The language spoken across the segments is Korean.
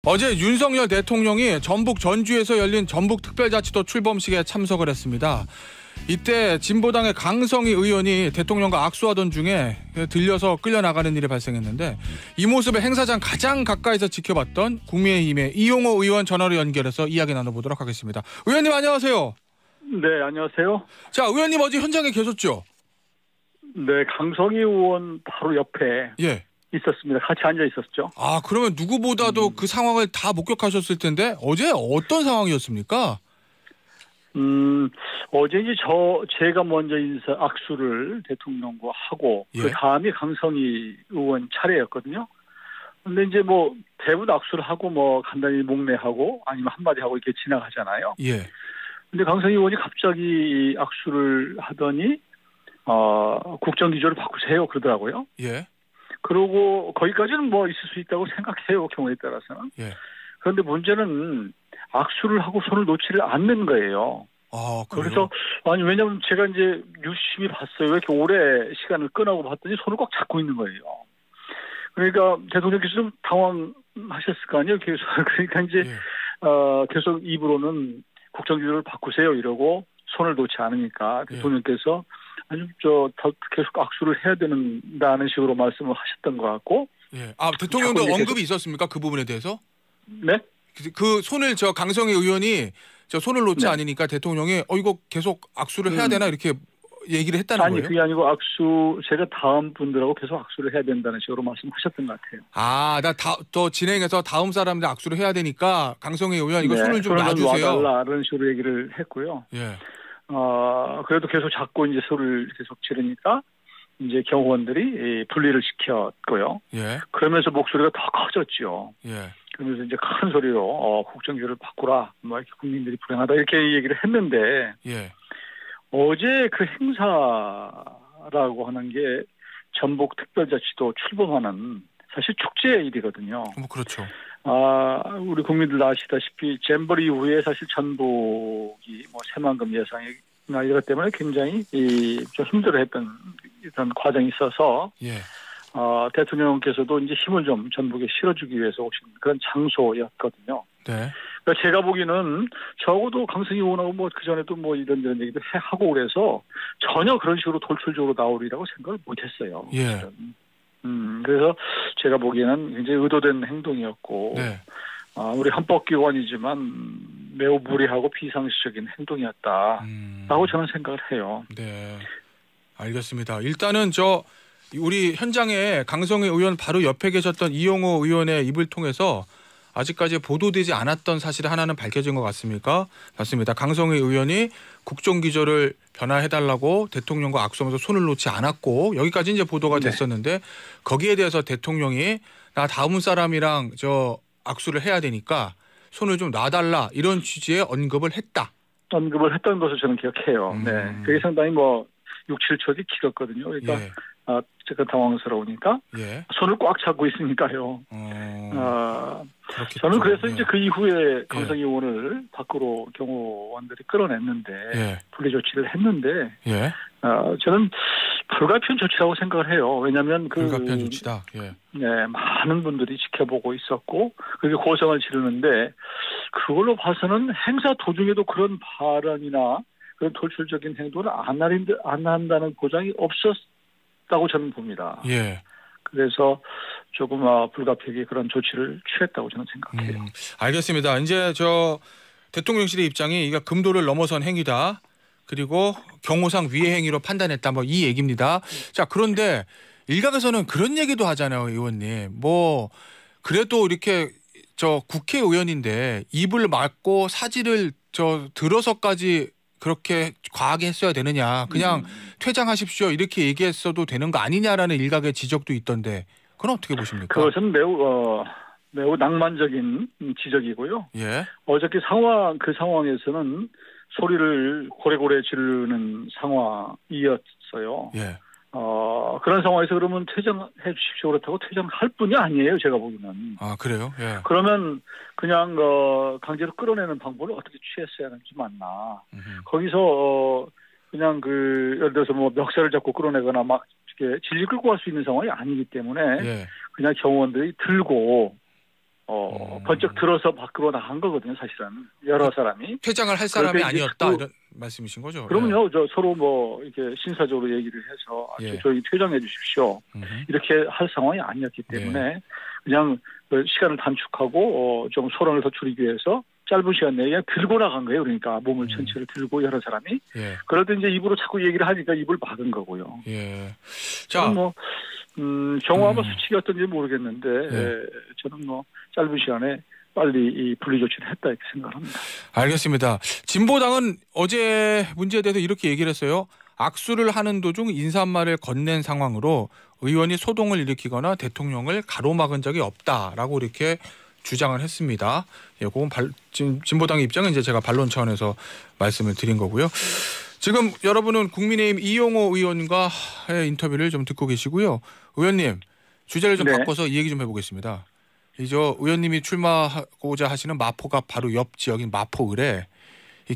어제 윤석열 대통령이 전북 전주에서 열린 전북특별자치도 출범식에 참석을 했습니다. 이때 진보당의 강성희 의원이 대통령과 악수하던 중에 들려서 끌려나가는 일이 발생했는데 이 모습을 행사장 가장 가까이서 지켜봤던 국민의힘의 이용호 의원 전화로 연결해서 이야기 나눠보도록 하겠습니다. 의원님 안녕하세요. 네, 안녕하세요. 자, 의원님 어제 현장에 계셨죠? 네, 강성희 의원 바로 옆에 있었습니다. 같이 앉아 있었죠. 아, 그러면 누구보다도 그 상황을 다 목격하셨을 텐데 어제 어떤 상황이었습니까? 어제 이제 제가 먼저 악수를 대통령과 하고 그 다음이 강성희 의원 차례였거든요. 근데 이제 뭐 대부분 악수를 하고 뭐 간단히 목례하고 아니면 한마디 하고 이렇게 지나가잖아요. 근데 강성희 의원이 갑자기 악수를 하더니 국정기조를 바꾸세요 그러더라고요. 그러고 거기까지는 뭐 있을 수 있다고 생각해요, 경우에 따라서는. 그런데 문제는 악수를 하고 손을 놓지를 않는 거예요. 아, 그래서 아니 왜냐면 제가 이제 유심히 봤어요. 왜 이렇게 오래 시간을 끄나고 봤더니 손을 꽉 잡고 있는 거예요. 그러니까 대통령께서 좀 당황하셨을 거 아니에요, 계속. 그러니까 이제 계속 입으로는 국정기조를 바꾸세요 이러고 손을 놓지 않으니까 대통령께서 아니 계속 악수를 해야 된다는 식으로 말씀을 하셨던 것 같고. 아, 대통령도 언급이 있었습니까? 그 부분에 대해서? 네? 그 손을 강성희 의원이 손을 놓지 않으니까 대통령이 이거 계속 악수를 해야 되나 이렇게 얘기를 했다는 거예요? 아니 그게 아니고 제가 다음 분들하고 계속 악수를 해야 된다는 식으로 말씀하셨던 것 같아요. 아, 더 진행해서 다음 사람들 악수를 해야 되니까 강성희 의원 이거 손을 좀 놔주세요. 놔달라 이런 식으로 얘기를 했고요. 그래도 계속 잡고 이제 소리를 계속 지르니까 이제 경호원들이 분리를 시켰고요. 그러면서 목소리가 더 커졌죠. 그러면서 이제 큰 소리로 국정기조를 바꾸라, 뭐 이렇게 국민들이 불행하다 이렇게 얘기를 했는데 어제 그 행사라고 하는 게 전북 특별자치도 출범하는 사실 축제의 일이거든요. 그렇죠. 우리 국민들 아시다시피 잼버리 이후에 사실 전북이 뭐 새만금 예상이나 이것 때문에 굉장히 좀 힘들어했던 이런 과정이 있어서 대통령께서도 이제 힘을 좀 전북에 실어주기 위해서 오신 그런 장소였거든요. 그러니까 제가 보기에는 적어도 강성희 의원하고 뭐 그전에도 뭐 이런저런 얘기도 하고 그래서 전혀 그런 식으로 돌출적으로 나오리라고 생각을 못했어요. 그래서 제가 보기에는 굉장히 의도된 행동이었고 우리 헌법기관이지만 매우 무리하고 비상식적인 행동이었다라고 저는 생각을 해요. 알겠습니다. 일단은 우리 현장에 강성희 의원 바로 옆에 계셨던 이용호 의원의 입을 통해서 아직까지 보도되지 않았던 사실 하나는 밝혀진 것 같습니까? 맞습니다. 강성희 의원이 국정기조를 변화해달라고 대통령과 악수하면서 손을 놓지 않았고 여기까지 이제 보도가 됐었는데 거기에 대해서 대통령이 나 다음 사람이랑 악수를 해야 되니까 손을 좀 놔달라 이런 취지의 언급을 했던 것을 저는 기억해요. 그게 상당히 6, 7초이 길었거든요. 그러니까 제가 당황스러우니까 손을 꽉 잡고 있으니까요. 저는 그래서 이제 그 이후에 강성희 의원을 밖으로 경호원들이 끌어냈는데 분리 조치를 했는데 저는 불가피한 조치라고 생각을 해요. 왜냐하면 불가피한 조치다. 많은 분들이 지켜보고 있었고 그렇게 고성을 지르는데 그걸로 봐서는 행사 도중에도 그런 발언이나 그런 돌출적인 행동을 안 한다는 보장이 없었다고 저는 봅니다. 그래서 조금 불가피하게 그런 조치를 취했다고 저는 생각해요. 알겠습니다. 이제 대통령실의 입장이 이게 금도를 넘어선 행위다. 그리고 경호상 위해 행위로 판단했다. 이 얘기입니다. 자, 그런데 일각에서는 그런 얘기도 하잖아요, 의원님. 그래도 이렇게 국회의원인데 입을 막고 사지를 들어서까지 그렇게 과하게 했어야 되느냐. 그냥 퇴장하십시오. 이렇게 얘기했어도 되는 거 아니냐라는 일각의 지적도 있던데 그건 어떻게 보십니까? 그것은 매우 낭만적인 지적이고요. 어저께 그 상황에서는 소리를 고래고래 지르는 상황이었어요. 그런 상황에서 그러면 퇴장해 주십시오 그렇다고 퇴장할 뿐이 아니에요. 제가 보기에는. 아, 그래요? 그러면 그냥 강제로 끌어내는 방법을 어떻게 취했어야 하는지 맞나. 거기서 그냥 예를 들어서 멱살을 잡고 끌어내거나 막 이렇게 질질 끌고 갈 수 있는 상황이 아니기 때문에 그냥 경호원들이 들고 번쩍 들어서 밖으로 나간 거거든요, 사실은. 여러 사람이. 퇴장을 할 사람이 아니었다 이런 말씀이신 거죠? 그러면요, 저 서로 뭐 이렇게 신사적으로 얘기를 해서 저희 퇴장해 주십시오. 이렇게 할 상황이 아니었기 때문에 그냥 시간을 단축하고 좀 소란을 더 줄이기 위해서 짧은 시간 내에 그냥 들고 나간 거예요. 그러니까 몸을 전체를 들고 여러 사람이. 그럴 때 이제 입으로 자꾸 얘기를 하니까 입을 막은 거고요. 자, 뭐 경호하면 수칙이 어떤지 모르겠는데 저는 뭐 짧은 시간에 빨리 이 분리 조치를 했다 이렇게 생각합니다. 알겠습니다. 진보당은 어제 문제에 대해서 이렇게 얘기를 했어요. 악수를 하는 도중 인사말을 건넨 상황으로 의원이 소동을 일으키거나 대통령을 가로막은 적이 없다라고 이렇게 주장을 했습니다. 그건 진보당의 입장은 이제 제가 반론 차원에서 말씀을 드린 거고요. 지금 여러분은 국민의힘 이용호 의원과의 인터뷰를 좀 듣고 계시고요. 의원님, 주제를 좀 바꿔서 이 얘기 좀 해보겠습니다. 의원님이 출마하고자 하시는 마포가 바로 옆 지역인 마포을에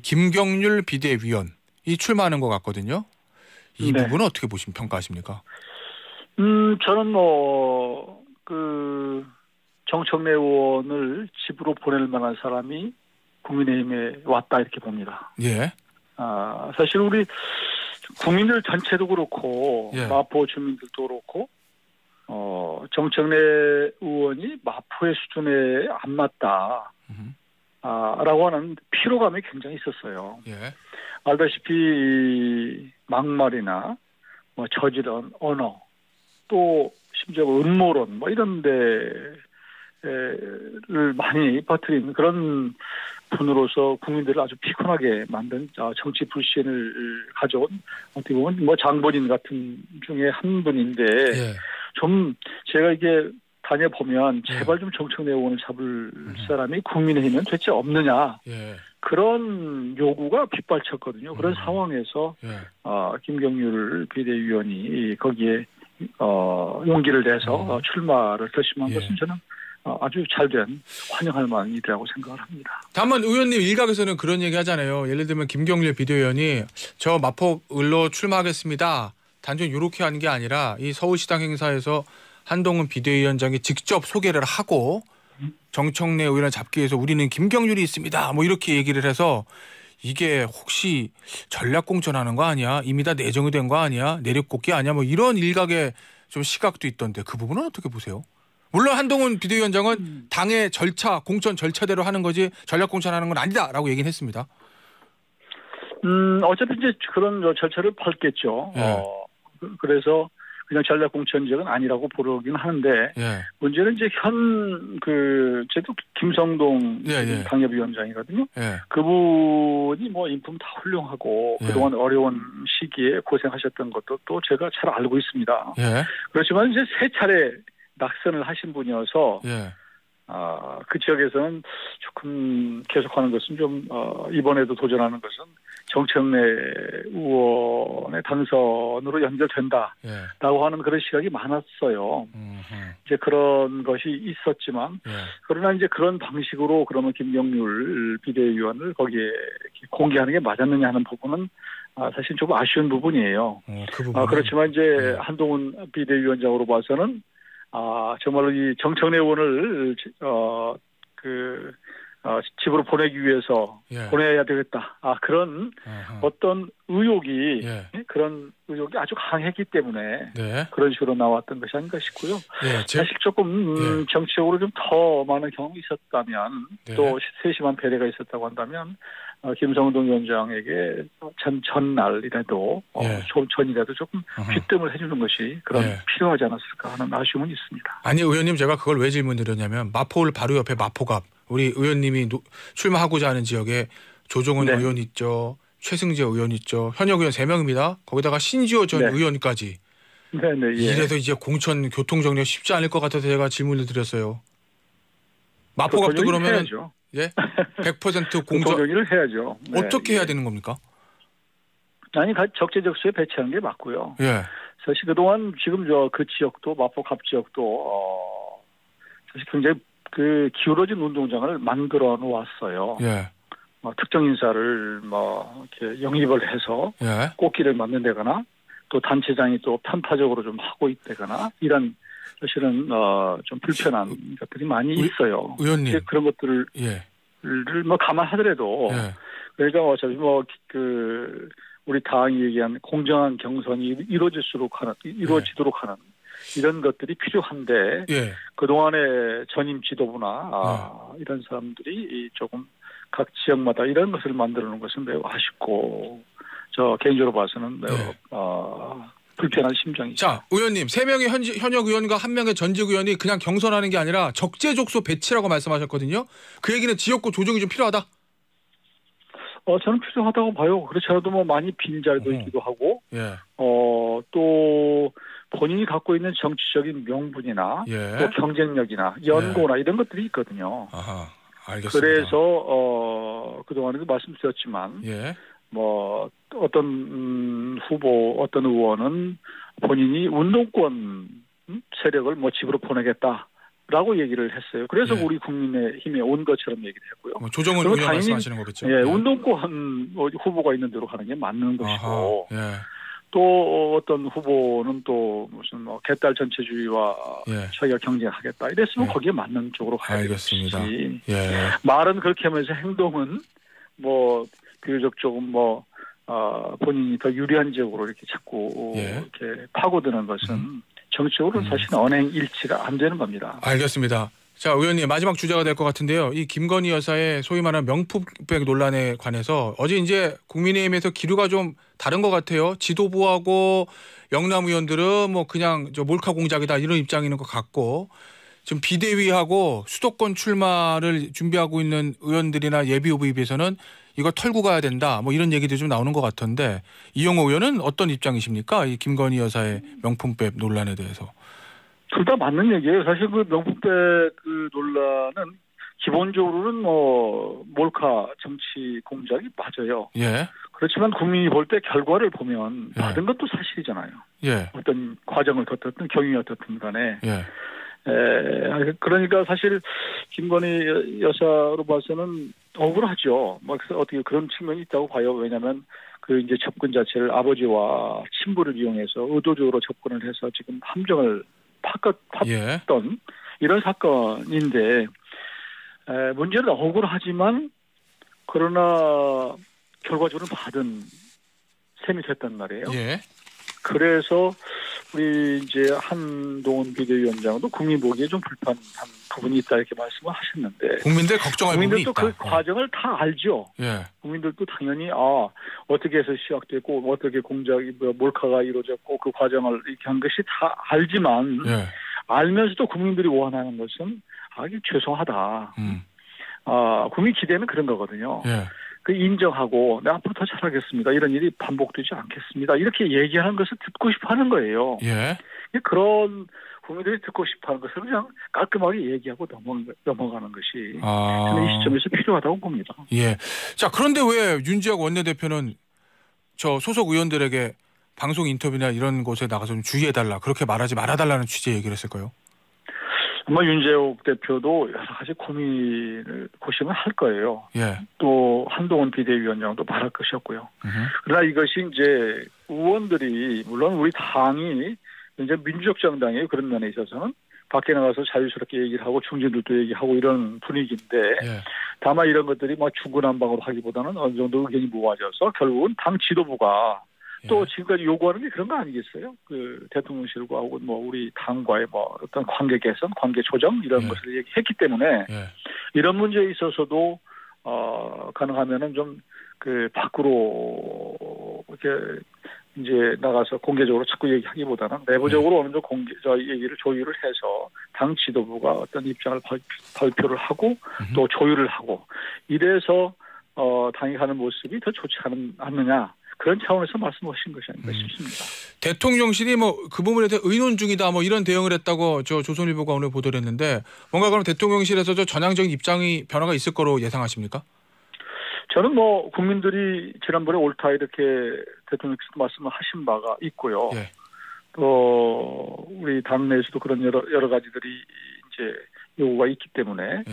김경률 비대위원 이 출마하는 것 같거든요. 이 부분은 어떻게 평가하십니까? 저는 정청래 의원을 집으로 보낼 만한 사람이 국민의힘에 왔다 이렇게 봅니다. 사실 우리 국민들 전체도 그렇고 마포 주민들도 그렇고 정청래 의원이 마포의 수준에 안 맞다 라고 하는 피로감이 굉장히 있었어요. 알다시피 막말이나 뭐 저지른 언어 또 심지어 음모론 뭐 이런 데를 많이 퍼뜨린 그런 분으로서 국민들을 아주 피곤하게 만든 정치 불신을 가져온 어떻게 보면 뭐 장본인 같은 중에 한 분인데 좀 제가 이게 다녀보면 제발 좀 정청래 의원을 잡을 사람이 국민의힘은 도대체 없느냐 그런 요구가 빗발쳤거든요. 그런 상황에서 김경률 비대위원이 거기에 용기를 내서 출마를 결심한 것은 저는 아주 잘된 환영할 만한 일이라고 생각을 합니다. 다만 의원님 일각에서는 그런 얘기 하잖아요. 예를 들면 김경률 비대위원이 저 마포을로 출마하겠습니다. 단순히 이렇게 하는 게 아니라 이 서울시당 행사에서 한동훈 비대위원장이 직접 소개를 하고 정청래 의원을 잡기 위해서 우리는 김경률이 있습니다. 뭐 이렇게 얘기를 해서 이게 혹시 전략공천하는 거 아니야? 이미 다 내정이 된 거 아니야? 내력곡기 아니야? 뭐 이런 일각의 좀 시각도 있던데 그 부분은 어떻게 보세요? 물론 한동훈 비대위원장은 당의 절차, 공천 절차대로 하는 거지 전략공천하는 건 아니다라고 얘기는 했습니다. 어차피 이제 그런 절차를 밟겠죠. 그래서 그냥 전략공천적은 아니라고 보긴 하는데 문제는 이제 제도 김성동 당협위원장이거든요. 그분이 뭐 인품 다 훌륭하고 그동안 어려운 시기에 고생하셨던 것도 또 제가 잘 알고 있습니다. 그렇지만 이제 세 차례 낙선을 하신 분이어서 그 지역에서는 조금 계속하는 것은 좀 이번에도 도전하는 것은 정청래 의원의 당선으로 연결된다라고 하는 그런 시각이 많았어요. 이제 그런 것이 있었지만 그러나 이제 그런 방식으로 그러면 김경률 비대위원을 거기에 공개하는 게 맞았느냐 하는 부분은 사실 조금 아쉬운 부분이에요. 그렇지만 이제 한동훈 비대위원장으로 봐서는 정말로 이 정청래 의원을 집으로 보내기 위해서 보내야 되겠다. 그런 어떤 의욕이 그런 의욕이 아주 강했기 때문에 그런 식으로 나왔던 것이 아닌가 싶고요. 사실 조금 정치적으로 좀 더 많은 경험이 있었다면 또 세심한 배려가 있었다고 한다면 김성동 위원장에게 전날이라도 전이라도 조금 귀뜸을 해주는 것이 필요하지 않았을까 하는 아쉬움은 있습니다. 아니 의원님 제가 그걸 왜 질문드렸냐면 마포을 바로 옆에 마포갑 우리 의원님이 출마하고자 하는 지역에 조종훈 의원 있죠. 최승재 의원 있죠. 현역 의원 3명입니다. 거기다가 신지호 전 의원까지. 이래서 이제 공천 교통정리가 쉽지 않을 것 같아서 제가 질문을 드렸어요. 마포갑도 그러면 해야죠. 100% 공정정리를 해야죠. 어떻게 해야 되는 겁니까? 아니 적재적소에 배치하는 게 맞고요. 사실 그동안 지금 그 지역도 마포갑 지역도 사실 굉장히 기울어진 운동장을 만들어 놓았어요. 특정 인사를 이렇게 영입을 해서 꽃길을 만든다거나 또 단체장이 또 편파적으로 좀 하고 있다거나 이런 사실은 좀 불편한 것들이 많이 있어요. 의원님 그런 것들을 예. 뭐 감안하더라도 예. 그러니까 어차피 뭐 우리 당이 얘기한 공정한 경선이 이루어지도록 하는 이런 것들이 필요한데 예. 그동안의 전임 지도부나 이런 사람들이 조금 각 지역마다 이런 것을 만들어 놓은 것은 매우 아쉽고 저 개인적으로 봐서는 매우 불편한 심정이죠. 자, 의원님 3명의 현역 의원과 1명의 전직 의원이 그냥 경선하는 게 아니라 적재적소 배치라고 말씀하셨거든요. 그 얘기는 지역구 조정이 좀 필요하다? 저는 필요하다고 봐요. 그렇지 않아도 뭐 많이 빈 자리도 있기도 하고 예. 또 본인이 갖고 있는 정치적인 명분이나 예. 또 경쟁력이나 연고나 이런 것들이 있거든요. 아하, 알겠습니다. 그래서 그동안에도 말씀드렸지만 예. 뭐 어떤 어떤 의원은 본인이 운동권 세력을 뭐 집으로 보내겠다라고 얘기를 했어요. 그래서 우리 국민의힘에 온 것처럼 얘기를 했고요. 뭐 조정은 의원 말씀하시는 거겠죠. 예, 운동권 후보가 있는 대로 가는 게 맞는 것이고. 예. 또 어떤 후보는 또 무슨 뭐 개딸 전체주의와 자기가 경쟁하겠다 이랬으면 거기에 맞는 쪽으로 가야 되겠습니다. 예. 말은 그렇게 하면서 행동은 뭐 비교적 조금 뭐 본인이 더 유리한 지역으로 이렇게 자꾸 이렇게 파고드는 것은 정치적으로 사실은 언행 일치가 안 되는 겁니다. 알겠습니다. 자, 의원님 마지막 주제가 될 것 같은데요. 이 김건희 여사의 소위 말하는 명품백 논란에 관해서 어제 이제 국민의힘에서 기류가 좀 다른 것 같아요. 지도부하고 영남 의원들은 뭐 그냥 저 몰카 공작이다 이런 입장인 것 같고 지금 비대위하고 수도권 출마를 준비하고 있는 의원들이나 예비 후보에 비해서는 이거 털고 가야 된다 뭐 이런 얘기도 좀 나오는 것 같은데 이영호 의원은 어떤 입장이십니까? 이 김건희 여사의 명품백 논란에 대해서. 둘 다 맞는 얘기예요. 사실 그 명품백 논란은 기본적으로는 뭐 몰카 정치 공작이 맞아요. 예. 그렇지만 국민이 볼 때 결과를 보면 받은 것도 사실이잖아요. 예. 어떤 과정을 거쳤든 경위가 어떻든 간에. 예. 그러니까 사실 김건희 여사로 봐서는 억울하죠. 뭐 어떻게 그런 측면이 있다고 봐요. 왜냐하면 그 이제 접근 자체를 아버지와 친부를 이용해서 의도적으로 접근을 해서 지금 함정을 팠던 이런 사건인데 문제는 억울하지만 그러나 결과적으로 받은 셈이 됐단 말이에요. 예. 그래서 우리 이제 한동훈 비대위원장도 국민 보기에 좀 불편한 부분이 있다 이렇게 말씀을 하셨는데 국민들 걱정할 부분이 있다. 국민들도 그 과정을 다 알죠. 예. 국민들도 당연히 어떻게 해서 시작됐고 어떻게 공작이 몰카가 이루어졌고 그 과정을 이렇게 한 것이 다 알지만 알면서도 국민들이 원하는 것은 이게 죄송하다. 국민 기대는 그런 거거든요. 그 인정하고 네, 앞으로 더 잘하겠습니다. 이런 일이 반복되지 않겠습니다. 이렇게 얘기하는 것을 듣고 싶어하는 거예요. 그런 국민들이 듣고 싶어하는 것을 그냥 깔끔하게 얘기하고 넘어가는 것이 저는 이 시점에서 필요하다고 봅니다. 예. 자, 그런데 왜 윤지혁 원내대표는 저 소속 의원들에게 방송 인터뷰나 이런 곳에 나가서 좀 주의해달라 그렇게 말하지 말아달라는 취지의 얘기를 했을까요? 아마 윤재욱 대표도 여러 가지 고심을 할 거예요. 또 한동훈 비대위원장도 말할 것이었고요. 그러나 이것이 이제 의원들이 물론 우리 당이 이제 민주적 정당이에요. 그런 면에 있어서는 밖에 나가서 자유스럽게 얘기를 하고 중진들도 얘기하고 이런 분위기인데 다만 이런 것들이 뭐 중구난방으로 하기보다는 어느 정도 의견이 모아져서 결국은 당 지도부가 또 지금까지 요구하는 게 그런 거 아니겠어요? 그 대통령실과 하고 뭐 우리 당과의 뭐 어떤 관계 개선, 관계 조정 이런 것을 얘기했기 때문에 이런 문제에 있어서도 가능하면은 좀 그 밖으로 이렇게 이제 나가서 공개적으로 자꾸 얘기하기보다는 내부적으로 어느 정도 얘기를 조율을 해서 당 지도부가 어떤 입장을 발표를 하고 또 조율을 하고 이래서 당이 가는 모습이 더 좋지 않느냐. 그런 차원에서 말씀하신 것이 아닌가 싶습니다. 대통령실이 뭐 그 부분에 대해 의논 중이다 뭐 이런 대응을 했다고 저 조선일보가 오늘 보도를 했는데 뭔가 그럼 대통령실에서 저 전향적인 입장이 변화가 있을 거로 예상하십니까? 저는 뭐 국민들이 지난번에 옳다 이렇게 대통령께서 말씀을 하신 바가 있고요. 또 우리 당내에서도 그런 여러 가지들이 이제 요구가 있기 때문에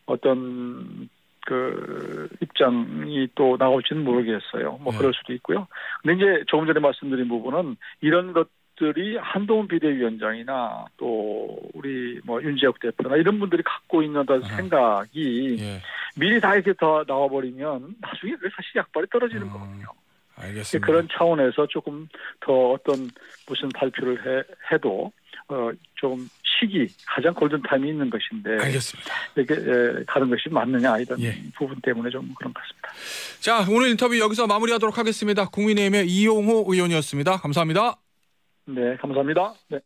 어떤 그 입장이 또 나올지는 모르겠어요. 뭐 그럴 수도 있고요. 근데 이제 조금 전에 말씀드린 부분은 이런 것들이 한동훈 비대위원장이나 또 우리 뭐 윤재욱 대표나 이런 분들이 갖고 있는 생각이 예. 미리 다 이렇게 더 나와버리면 나중에 그게 사실 약발이 떨어지는 거거든요. 알겠습니다. 그런 차원에서 조금 더 어떤 무슨 발표를 해도 좀 시기 가장 골든타임이 있는 것인데 알겠습니다. 이렇게 가는 것이 맞느냐 이런 부분 때문에 좀 그런 것 같습니다. 자, 오늘 인터뷰 여기서 마무리하도록 하겠습니다. 국민의힘의 이용호 의원이었습니다. 감사합니다. 네, 감사합니다. 네.